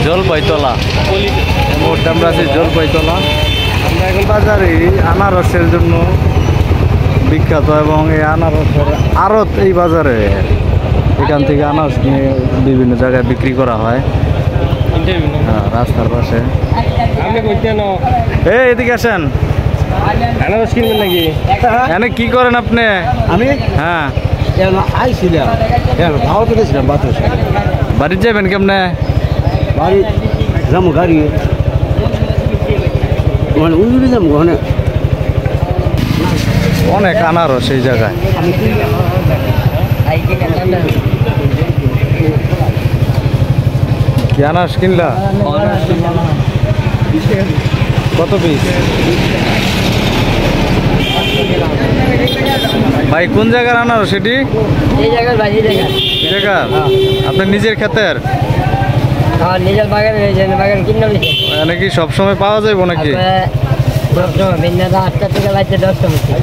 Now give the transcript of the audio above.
জলপাইতলা। এই মুহূর্তে আমরা আছি জলপাইতলা। আমরা এখন বাজারে আনারসের জন্য বিখ্যাত এবং এই আনারসের আড়ত এই বাজারে। এখান থেকে আনারস নিয়ে বিভিন্ন জায়গায় বিক্রি করা হয়। হ্যাঁ, রাস্তার পাশে। এই এদিকে আসেন, আনারস কিনবেন নাকি? এখানে কি করেন আপনি? আমি হ্যাঁ, আইছিলাম ভাও কেটেছিলাম বাতাসে। বাড়ি যাবেন কেমনে? বাড়ি যাবো গাড়ি মানে উড়ে যাবো ওখানে। অনেক আনারস এই জায়গায়। কি আনারস কিনলা? কত পিস? ভাই কোন জায়গার আনারস সেটি? এই জায়গার ভাই, এই জায়গা। এই জায়গার? আপনার নিজের ক্ষেতের? হ্যাঁ, নিজের বাগান, বাগান কিনে নিয়েছে। মানে কি সবসময় পাওয়া যাবে নাকি? ভিন্নতা 8টা থেকে লাগছে 10টা মধ্যে।